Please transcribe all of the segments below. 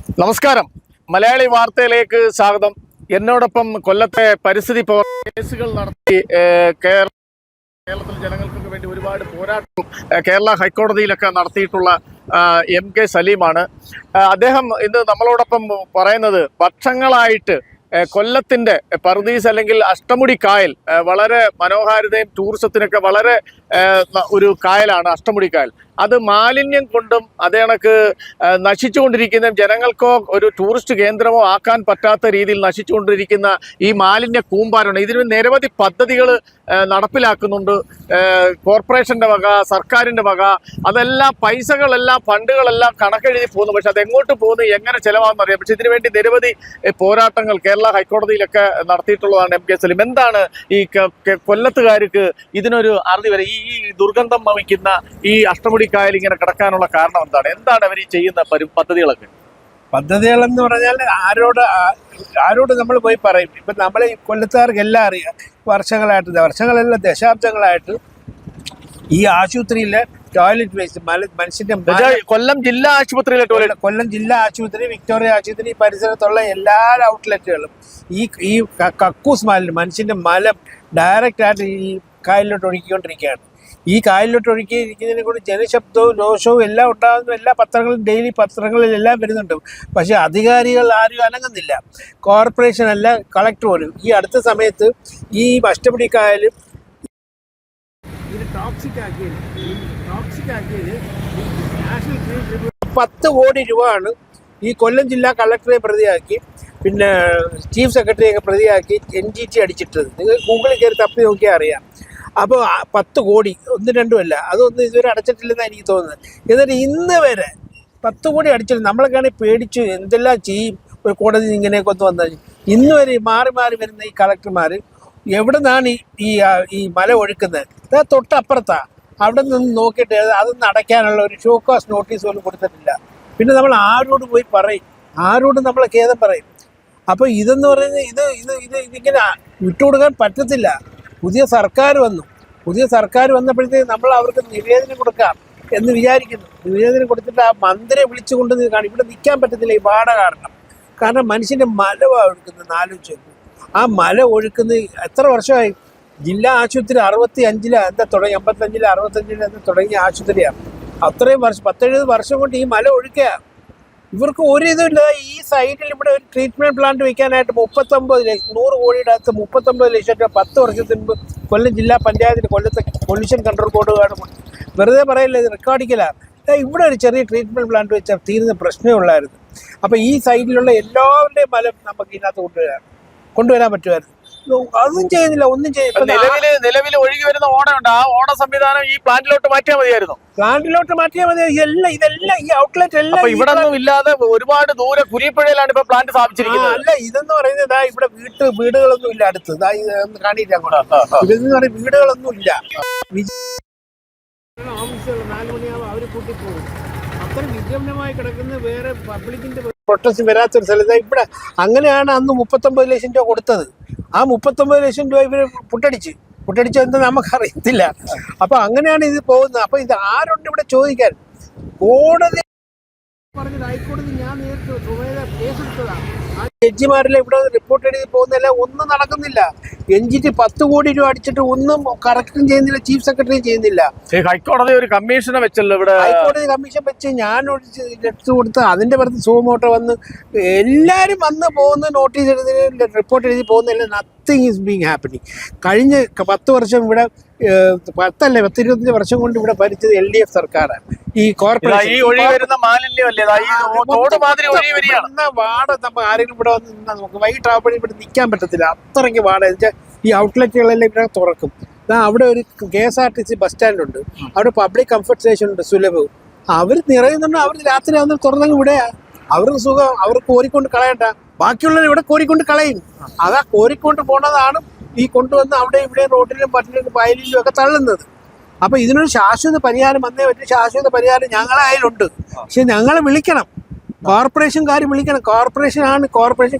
നമസ്കാരം. മലയാളി വാർത്തയിലേക്ക് സ്വാഗതം. എന്നോടൊപ്പം കൊല്ലത്തെ പരിസ്ഥിതി കേസുകൾ നടത്തി കേരളത്തിലെ ജനങ്ങൾക്ക് വേണ്ടി ഒരുപാട് പോരാട്ടം കേരള ഹൈക്കോടതിയിലൊക്കെ നടത്തിയിട്ടുള്ള MK സലീമാണ്. അദ്ദേഹം ഇന്ന് നമ്മളോടൊപ്പം പറയുന്നത് വർഷങ്ങളായിട്ട് കൊല്ലത്തിന്റെ പറുദീസ് അല്ലെങ്കിൽ അഷ്ടമുടി കായൽ വളരെ മനോഹാരിതയും ടൂറിസത്തിനൊക്കെ വളരെ ഒരു കായലാണ് അഷ്ടമുടി കായൽ. അത് മാലിന്യം കൊണ്ടും അതേ കണക്ക് നശിച്ചുകൊണ്ടിരിക്കുന്ന ജനങ്ങൾക്കോ ഒരു ടൂറിസ്റ്റ് കേന്ദ്രമോ ആക്കാൻ പറ്റാത്ത രീതിയിൽ നശിച്ചുകൊണ്ടിരിക്കുന്ന ഈ മാലിന്യ കൂമ്പാരമാണ്. ഇതിന് നിരവധി പദ്ധതികൾ നടപ്പിലാക്കുന്നുണ്ട്. കോർപ്പറേഷൻ്റെ വക, സർക്കാരിൻ്റെ വക, അതെല്ലാം പൈസകളെല്ലാം ഫണ്ടുകളെല്ലാം കണക്കെഴുതി പോകുന്നു. പക്ഷെ അതെങ്ങോട്ട് പോകുന്നു, എങ്ങനെ ചിലവാണെന്ന് അറിയാം. പക്ഷെ ഇതിനു വേണ്ടി നിരവധി പോരാട്ടങ്ങൾ കേരള ഹൈക്കോടതിയിലൊക്കെ നടത്തിയിട്ടുള്ളതാണ് MK സലീം. എന്താണ് ഈ കൊല്ലത്തുകാർക്ക് ഇതിനൊരു അറുതി വരെ ഈ ദുർഗന്ധം വമിക്കുന്ന ഈ അഷ്ടമുടി കായൽ ഇങ്ങനെ കിടക്കാനുള്ള കാരണം എന്താണ് അവർ ഈ ചെയ്യുന്ന പദ്ധതികളൊക്കെ? പദ്ധതികളെന്ന് പറഞ്ഞാൽ ആരോട് നമ്മൾ പോയി പറയും. ഇപ്പം നമ്മളെ ഈ കൊല്ലത്തുകാർക്ക് എല്ലാം അറിയാം. വർഷങ്ങളല്ല ദശാബ്ദങ്ങളായിട്ട് ഈ ആശുപത്രിയിലെ ടോയ്ലറ്റ് വേസ്റ്റ് മനുഷ്യന്റെ കൊല്ലം ജില്ലാ ആശുപത്രിയിലെ ടോയ്ലറ്റ്, കൊല്ലം ജില്ലാ ആശുപത്രി, വിക്ടോറിയ ആശുപത്രി, പരിസരത്തുള്ള എല്ലാ ഔട്ട്ലെറ്റുകളും ഈ കക്കൂസ് മാലിന്യം മനുഷ്യന്റെ മലം ഡയറക്റ്റ് ആയിട്ട് ഈ കായലിലോട്ട് ഒഴുക്കിക്കൊണ്ടിരിക്കുകയാണ്. ഈ കായലിലോട്ട് ഒഴുക്കിയിരിക്കുന്നതിനെ കൊണ്ട് ജനശബ്ദവും രോഷവും എല്ലാം ഉണ്ടാകുന്ന എല്ലാ പത്രങ്ങളും ഡെയിലി പത്രങ്ങളിലെല്ലാം വരുന്നുണ്ട്. പക്ഷേ അധികാരികൾ ആരും അനങ്ങുന്നില്ല. കോർപ്പറേഷൻ അല്ല, കളക്ടർ പോലും. ഈ അടുത്ത സമയത്ത് ഈ അഷ്ടമുടി കായലും ഇത് ടോക്സിക് ആക്കിയത് നാഷണൽ ഗ്രീൻ ട്രിബ്യൂണൽ 10 കോടി രൂപയാണ് ഈ കൊല്ലം ജില്ലാ കളക്ടറെ പ്രതിയാക്കി, പിന്നെ ചീഫ് സെക്രട്ടറിയൊക്കെ പ്രതിയാക്കി NGT അടിച്ചിട്ടത്. നിങ്ങൾ ഗൂഗിളിൽ കയറി തപ്പി നോക്കിയാൽ അറിയാം. അപ്പോൾ 10 കോടി, 1-2 അതൊന്നും ഇതുവരെ അടച്ചിട്ടില്ലെന്നാണ് എനിക്ക് തോന്നുന്നത്. എന്നിട്ട് ഇന്ന് വരെ 10 കോടി അടിച്ചില്ല. നമ്മളൊക്കെയാണെങ്കിൽ പേടിച്ചു എന്തെല്ലാം ചെയ്യും ഒരു കോടതി ഇങ്ങനെയൊക്കെ ഒന്ന് വന്നാൽ. ഇന്ന് വരെ മാറി വരുന്ന ഈ കളക്ടർമാർ എവിടെ നിന്നാണ് ഈ മല ഒഴുക്കുന്നത്? തൊട്ടപ്പുറത്താണ്. അവിടെ നിന്ന് നോക്കിയിട്ട് അതൊന്നും അടയ്ക്കാനുള്ള ഒരു ഷോ കോസ് നോട്ടീസ് പോലും കൊടുത്തിട്ടില്ല. പിന്നെ നമ്മൾ ആരോട് പോയി പറയും? ആരോട് നമ്മളെ ഖേദം പറയും? അപ്പോൾ ഇതെന്ന് പറയുന്നത് ഇതിങ്ങനെ വിട്ടുകൊടുക്കാൻ പറ്റത്തില്ല. പുതിയ സർക്കാർ വന്നപ്പോഴത്തേക്ക് നമ്മൾ അവർക്ക് നിവേദനം കൊടുക്കാം എന്ന് വിചാരിക്കുന്നു. നിവേദനം കൊടുത്തിട്ട് ആ മന്ത്രിയെ വിളിച്ചുകൊണ്ട് കാണും. ഇവിടെ നിൽക്കാൻ പറ്റത്തില്ല ഈ വാട കാരണം മനുഷ്യൻ്റെ മല ഒഴുക്കുന്നത് ആലോചിച്ചു. ആ മല ഒഴുക്കുന്നത് എത്ര വർഷമായി? ജില്ലാ ആശുപത്രി 65 എന്താ തുടങ്ങി, 55 65 എന്താ തുടങ്ങിയ ആശുപത്രിയാണ്. അത്രയും വർഷം 10-70 വർഷം കൊണ്ട് ഈ മല ഒഴുക്കുക. ഇവർക്ക് ഒരു ഇതുമില്ല. ഈ സൈഡിൽ ഇവിടെ ഒരു ട്രീറ്റ്മെൻറ്റ് പ്ലാന്റ് വയ്ക്കാനായിട്ട് 39 ലക്ഷം, 100 കോടിയുടെ അകത്ത് 39 ലക്ഷം രൂപ 10 വർഷത്തിന് മുമ്പ് കൊല്ലം ജില്ലാ പഞ്ചായത്തിന് കൊല്ലത്തെ പൊല്യൂഷൻ കൺട്രോൾ ബോർഡ് വെറുതെ പറയില്ല, ഇത് റെക്കോർഡിക്കല. ഇവിടെ ഒരു ചെറിയ ട്രീറ്റ്മെൻറ്റ് പ്ലാന്റ് വെച്ചാൽ തീരുന്ന പ്രശ്നമേ ഉള്ളായിരുന്നു. അപ്പോൾ ഈ സൈഡിലുള്ള എല്ലാവരുടെയും മലം നമുക്ക് ഇതിനകത്ത് കൊണ്ടുവരാൻ പറ്റുമായിരുന്നു. അതും ചെയ്യുന്നില്ല, ഒന്നും ചെയ്യുന്നില്ല. നിലവിൽ ഒഴുകി വരുന്ന ഓടമുണ്ട്. ആ ഓട സംവിധാനം ഈ പ്ലാന്റിലോട്ട് മാറ്റിയാൽ മതിയായിരുന്നു. ഇതെല്ലാം ഈ ഔട്ട്ലെറ്റ് എല്ലാം ഇവിടെ ഒന്നും ഇല്ലാതെ ഒരുപാട് ദൂരെ കുരിപ്പുഴയിലാണ് ഇപ്പൊ പ്ലാന്റ് സ്ഥാപിച്ചിരിക്കുന്നത്. അല്ല, ഇതെന്ന് പറയുന്നത് ഇവിടെ വീടുകളൊന്നും ഇല്ല അടുത്ത്. കാണിയില്ല അങ്ങോട്ട്. ഇതെന്ന് പറയുന്ന വീടുകളൊന്നും ഇല്ല. ഓഫീസുകൾ 4 മണിയാകുമ്പോൾ അവർ കൂട്ടിപ്പോകും. അത്ര വിജനമായി കിടക്കുന്ന വേറെ പബ്ലിക്കിന്റെ പ്രൊട്ടസ്റ്റ് വരാത്തൊരു സ്ഥലത്ത് ഇവിടെ അങ്ങനെയാണ് അന്ന് 39 ലക്ഷം രൂപ കൊടുത്തത്. ആ 39 ലക്ഷം രൂപ ഇവർ പുട്ടടിച്ച് എന്താ നമുക്കറിയത്തില്ല. അപ്പൊ അങ്ങനെയാണ് ഇത് പോകുന്നത്. അപ്പൊ ഇത് ആരുണ്ട് ഇവിടെ ചോദിക്കാൻ? കോടതി പറഞ്ഞത് ഹൈക്കോടതി ഞാൻ നേരിട്ട് സ്വമേധയാ കേസെടുത്തതാണ്. ആ ജഡ്ജിമാരിലെ ഇവിടെ റിപ്പോർട്ട് എഴുതി പോകുന്നതെല്ലാം ഒന്നും നടക്കുന്നില്ല. NGT 10 കോടി രൂപ അടിച്ചിട്ട് ഒന്നും കറക്റ്റും ചെയ്യുന്നില്ല, ചീഫ് സെക്രട്ടറിയും ചെയ്യുന്നില്ല. ഹൈക്കോടതി ഒരു കമ്മീഷനെ വെച്ചല്ലോ ഇവിടെ. ഹൈക്കോടതി കമ്മീഷൻ വെച്ച് ഞാൻ ലെറ്റർ കൊടുത്ത് അതിന്റെ പുറത്ത് സുമോട്ടോ വന്ന് എല്ലാവരും വന്ന് പോകുന്ന നോട്ടീസ് എഴുതി റിപ്പോർട്ട് എഴുതി പോകുന്നില്ല. Nothing is being happening. കഴിഞ്ഞ 10 വർഷം ഇവിടെ 10-25 വർഷം കൊണ്ട് ഇവിടെ ഭരിച്ചത് LDF സർക്കാരാണ്. ഈ കോർപ്പറേഷൻ വാട നമ്മൾ ആരെങ്കിലും ഇവിടെ വന്ന് നിന്നാൽ നമുക്ക് വൈകിട്ടാകുമ്പോഴും ഇവിടെ നിൽക്കാൻ പറ്റത്തില്ല. അത്രയ്ക്ക് വാട. ഈ ഔട്ട്ലെറ്റുകളെല്ലാം ഇവിടെ തുറക്കും. അവിടെ ഒരു KSRTC ബസ് സ്റ്റാൻഡ് ഉണ്ട്. അവിടെ പബ്ലിക് കംഫർട്ട് സ്റ്റേഷൻ ഉണ്ട്, സുലഭവും. അവർ നിറയുന്നുണ്ട്. അവർ രാത്രി ആവുന്ന തുറന്നെങ്കിൽ ഇവിടെയാ അവർക്ക് സുഖം. അവർ കോരിക്കൊണ്ട് കളയണ്ട, ബാക്കിയുള്ളവർ ഇവിടെ കോരിക്കൊണ്ട് കളയും. അതാ കോരിക്കൊണ്ട് പോണതാണ് ഈ കൊണ്ടുവന്ന് അവിടെ ഇവിടെ റോഡിലും പട്ടിലും വയലിലും ഒക്കെ തള്ളുന്നത്. അപ്പൊ ഇതിനൊരു ശാശ്വത പരിഹാരം വന്നേ പറ്റും. ശാശ്വത പരിഹാരം ഞങ്ങളെ അതിലുണ്ട്. പക്ഷെ ഞങ്ങളെ വിളിക്കണം, കോർപ്പറേഷൻകാർ വിളിക്കണം. കോർപ്പറേഷൻ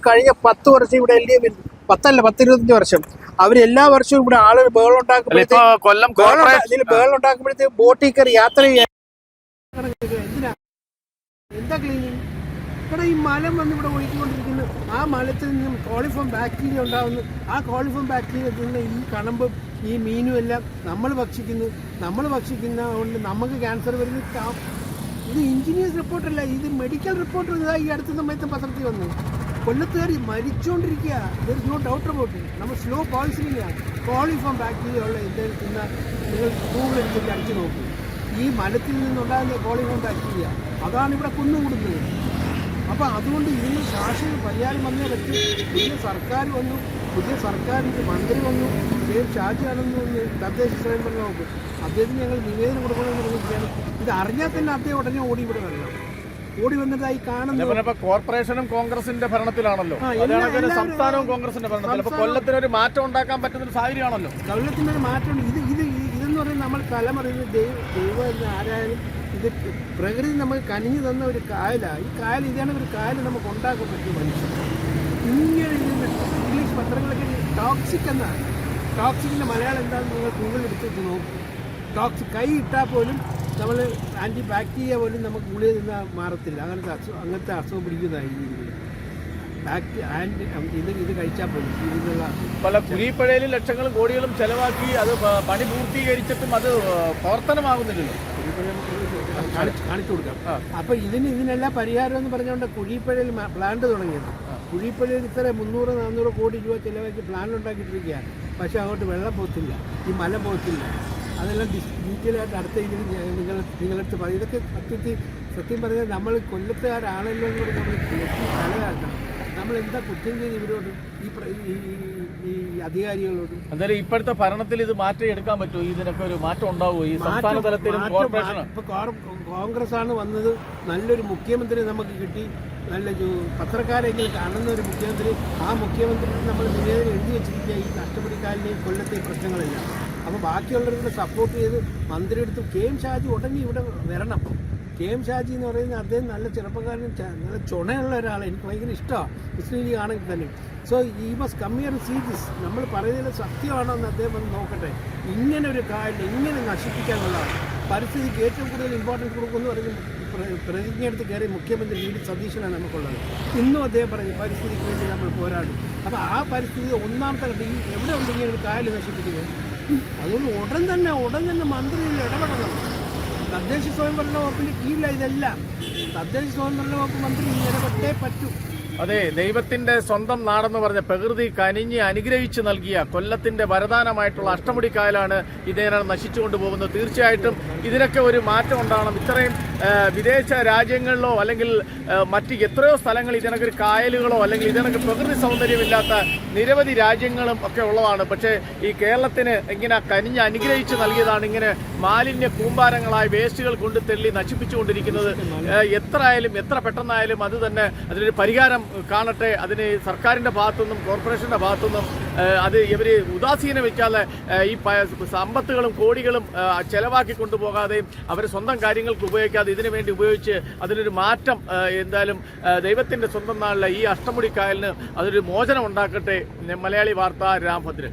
കഴിഞ്ഞ 10 വർഷം ഇവിടെ LDF 10-25 വർഷം അവരെല്ലാ വർഷവും ഇവിടെ ആളുകൾ ബഹളം ഉണ്ടാക്കുമ്പോഴത്തേക്ക് ബോട്ടിൽ കയറി യാത്ര ചെയ്യാൻ എന്താ ക്ലീനിങ്? എടാ ഈ മലം വന്ന് ഇവിടെ ഒഴുകിക്കൊണ്ടിരിക്കുന്നു. ആ മലത്തിൽ നിന്നും കോളിഫോം ബാക്ടീരിയ ഉണ്ടാകുന്നു. ആ കോളിഫോം ബാക്ടീരിയ നിന്ന് ഈ കണമ്പും ഈ മീനും എല്ലാം നമ്മൾ ഭക്ഷിക്കുന്ന കൊണ്ട് നമുക്ക് ക്യാൻസർ വരുന്ന. ഇത് എഞ്ചിനീയേഴ്സ് റിപ്പോർട്ടല്ല, ഇത് മെഡിക്കൽ റിപ്പോർട്ട്. ഇതാ ഈ അടുത്ത സമയത്ത് പത്രത്തിൽ വന്നു. കൊല്ലത്തുകാർ മരിച്ചുകൊണ്ടിരിക്കുക. There is no doubt about it. നമ്മൾ സ്ലോ പോയിസണിങ് ആണ്. കോളിഫോം ബാക്ടീരിയ ഉള്ള എന്തെങ്കിലും തിന്ന നിങ്ങൾ ഗൂഗിൾ എടുത്തിട്ട് അടിച്ചു നോക്കും. ഈ മലത്തിൽ നിന്നുണ്ടാകുന്ന കോളിഫോം ബാക്ടീരിയ അതാണ് ഇവിടെ കുന്നുകൂടുന്നത്. അപ്പോൾ അതുകൊണ്ട് ഇതിന് ശാശ്വത പരിഹാരം വന്നേ പറ്റും. പുതിയ സർക്കാർ വന്നു, പുതിയ സർക്കാരിൻ്റെ മന്ത്രി വന്നു, ഷാജി ആണെന്ന് വന്ന് തദ്ദേശ സ്വയംഭരണ വകുപ്പ്. അദ്ദേഹത്തിന് ഞങ്ങൾ നിവേദനം കൊടുക്കണമെന്ന് പറഞ്ഞിരിക്കുകയാണ്. ഇത് അറിഞ്ഞാൽ തന്നെ അദ്ദേഹം ഉടനെ ഓടി ഇവിടെ വരണം. ഓടി വന്നതായി കാണുന്നു. കോർപ്പറേഷനും കോൺഗ്രസിന്റെ ഭരണത്തിലാണല്ലോ, സംസ്ഥാനവും കോൺഗ്രസിന്റെ ഭരണത്തിൽ. അപ്പൊ കൊല്ലത്തിനൊരു മാറ്റം ഉണ്ടാക്കാൻ പറ്റുന്ന ഒരു സാഹചര്യമാണല്ലോ. കൊല്ലത്തിനൊരു മാറ്റമുണ്ട്. ഇതെന്ന് പറയുന്നത് നമ്മൾ തലമറിയുന്നത് ദൈവം എന്ന് ആരായാലും ഇത് പ്രകൃതി നമുക്ക് കനിഞ്ഞു തന്ന ഒരു കായലാണ്. ഈ കായൽ ഇതാണ് ഒരു കായൽ നമുക്ക് ഉണ്ടാക്കാൻ പറ്റും മനുഷ്യൻ. ഇങ്ങനെ ഇംഗ്ലീഷ് പത്രങ്ങളൊക്കെ ടോക്സിക് എന്നാണ്. ടോക്സിക്കിൻ്റെ മലയാളം എന്താണെന്ന് നിങ്ങൾ ഗൂഗിൾ എടുത്തിട്ട് നോക്കും. ടോക്സിക് കൈ ഇട്ടാൽ പോലും നമ്മൾ ആൻറ്റി ബാക്ടീരിയ പോലും നമുക്ക് ഗുളിക തിന്നാൽ മാറത്തില്ല. അങ്ങനത്തെ അസുഖം പിടിക്കുന്നതായിരിക്കും ഇത് കഴിച്ചാൽ പോലും. ഇതിനുള്ള പല കുരിപ്പഴയിലും ലക്ഷങ്ങളും കോടികളും ചെലവാക്കി അത് പണി പൂർത്തീകരിച്ചിട്ടും അത് പ്രവർത്തനമാകുന്നില്ലല്ലോ. കാണിച്ചു കൊടുക്കാം. അപ്പോൾ ഇതിനെല്ലാം പരിഹാരം എന്ന് പറഞ്ഞുകൊണ്ട് കുഴിപ്പഴയിൽ പ്ലാന്റ് തുടങ്ങിയത്. കുഴിപ്പഴയിൽ ഇത്ര 300-400 കോടി രൂപ ചിലവാക്കി പ്ലാന്റ് ഉണ്ടാക്കിയിട്ടിരിക്കുകയാണ്. പക്ഷേ അങ്ങോട്ട് വെള്ളം പോകത്തില്ല, ഈ മല പോകത്തില്ല. അതെല്ലാം ഡീറ്റെയിലായിട്ട് അടുത്ത ഇതിൽ നിങ്ങളടുത്ത് പറയും. ഇതൊക്കെ സത്യം പറഞ്ഞാൽ നമ്മൾ കൊല്ലത്തുകാരാണല്ലോ എന്ന് പറഞ്ഞാൽ തലയാക്കണം. നമ്മൾ എന്താ കുറ്റം ചെയ്ത് ഇവരോട്, ഈ അധികാരികളോട്? എന്തായാലും ഇപ്പോഴത്തെ ഭരണത്തിൽ ഇത് മാറ്റം എടുക്കാൻ പറ്റുമോ? ഇതിനൊക്കെ ഒരു മാറ്റം ഉണ്ടാവുമോ ഈ സംസ്ഥാന തലത്തിലും കോർപ്പറേഷനും? ഇപ്പോൾ കോൺഗ്രസ് ആണ് വന്നത്. നല്ലൊരു മുഖ്യമന്ത്രി നമുക്ക് കിട്ടി. നല്ലൊരു പത്രക്കാരെങ്കിലും കാണുന്ന ഒരു മുഖ്യമന്ത്രി. ആ മുഖ്യമന്ത്രി നമ്മൾ നിവേദനം എഴുതി വെച്ചിരിക്കുക ഈ അഷ്ടമുടിക്കാലിലെയും കൊല്ലത്തെ പ്രശ്നങ്ങളെല്ലാം. അപ്പോൾ ബാക്കിയുള്ളവരുടെ സപ്പോർട്ട് ചെയ്ത് മന്ത്രി എടുത്ത് കെ.എം. ഷാജി ഉടനെ ഇവിടെ വരണം. കെ.എം. ഷാജി എന്ന് പറയുന്നത് അദ്ദേഹം നല്ല ചെറുപ്പക്കാരൻ, നല്ല ചുണയുള്ള ഒരാളാണ്. എനിക്ക് ഭയങ്കര ഇഷ്ടമാണ് മുസ്ലിം ലീഗ് ആണെങ്കിൽ തന്നെ. So he must come here see this. നമ്മൾ പറയുന്നതിൽ സത്യമാണോ എന്ന് അദ്ദേഹം വന്ന് നോക്കട്ടെ. ഇങ്ങനെ ഒരു കാര്യം ഇങ്ങനെ നശിപ്പിക്കാനുള്ളതാണ്. പരിസ്ഥിതിക്ക് ഏറ്റവും കൂടുതൽ ഇമ്പോർട്ടൻസ് കൊടുക്കുമെന്ന് പറഞ്ഞ് പ്രതിജ്ഞയെടുത്ത് കയറി മുഖ്യമന്ത്രി വി.ഡി. സതീശനാണ് നമുക്കുള്ളത്. ഇന്നും അദ്ദേഹം പറഞ്ഞു പരിസ്ഥിതിക്ക് വേണ്ടി നമ്മൾ പോരാടും. അപ്പോൾ ആ പരിസ്ഥിതി ഒന്നാമത്തെ ഘട്ടം എവിടെ ഉണ്ടെങ്കിൽ ഒരു കായൽ നശിപ്പിക്കുന്നത്. അതുകൊണ്ട് ഉടൻ തന്നെ മന്ത്രിയിൽ ഇടപെടണം. തദ്ദേശ സ്വയംഭരണ വകുപ്പിൻ്റെ കീഴിലാണ് ഇതെല്ലാം. തദ്ദേശ സ്വയംഭരണ വകുപ്പ് മന്ത്രി ഇടപെട്ടേ പറ്റൂ. അതെ, ദൈവത്തിന്റെ സ്വന്തം നാടെന്ന് പറഞ്ഞ പ്രകൃതി കനിഞ്ഞ് അനുഗ്രഹിച്ച് നൽകിയ കൊല്ലത്തിന്റെ വരദാനമായിട്ടുള്ള അഷ്ടമുടിക്കായലാണ് ഇതിനെ നശിച്ചുകൊണ്ട് പോകുന്നത്. തീർച്ചയായിട്ടും ഇതിനൊക്കെ ഒരു മാറ്റം ഉണ്ടാകണം. ഇത്രയും വിദേശ രാജ്യങ്ങളിലോ അല്ലെങ്കിൽ മറ്റ് എത്രയോ സ്ഥലങ്ങൾ ഇതിനൊക്കെ ഒരു കായലുകളോ അല്ലെങ്കിൽ ഇതിനൊക്കെ പ്രകൃതി സൗന്ദര്യമില്ലാത്ത നിരവധി രാജ്യങ്ങളും ഒക്കെ ഉള്ളതാണ്. പക്ഷേ ഈ കേരളത്തിന് ഇങ്ങനെ കനിഞ്ഞ് അനുഗ്രഹിച്ച് നൽകിയതാണ് ഇങ്ങനെ മാലിന്യ കൂമ്പാരങ്ങളായി വേസ്റ്റുകൾ കൊണ്ട് തെള്ളി നശിപ്പിച്ചുകൊണ്ടിരിക്കുന്നത്. എത്ര പെട്ടെന്നായാലും അത് തന്നെ അതിനൊരു പരിഹാരം കാണട്ടെ. അതിന് സർക്കാരിൻ്റെ ഭാഗത്തുനിന്നും കോർപ്പറേഷൻ്റെ ഭാഗത്തുനിന്നും അത് ഇവർ ഉദാസീനം വയ്ക്കാതെ ഈ സമ്പത്തുകളും കോടികളും ചെലവാക്കി കൊണ്ടുപോകാതെയും അവർ സ്വന്തം കാര്യങ്ങൾക്ക് ഉപയോഗിക്കാതെ ഇതിനു വേണ്ടി ഉപയോഗിച്ച് അതിനൊരു മാറ്റം എന്തായാലും ദൈവത്തിൻ്റെ സ്വന്തം നാളിലെ ഈ അഷ്ടമുടിക്കായലിന് അതൊരു മോചനം ഉണ്ടാക്കട്ടെ. മലയാളി വാർത്ത, രാംഭദ്രൻ.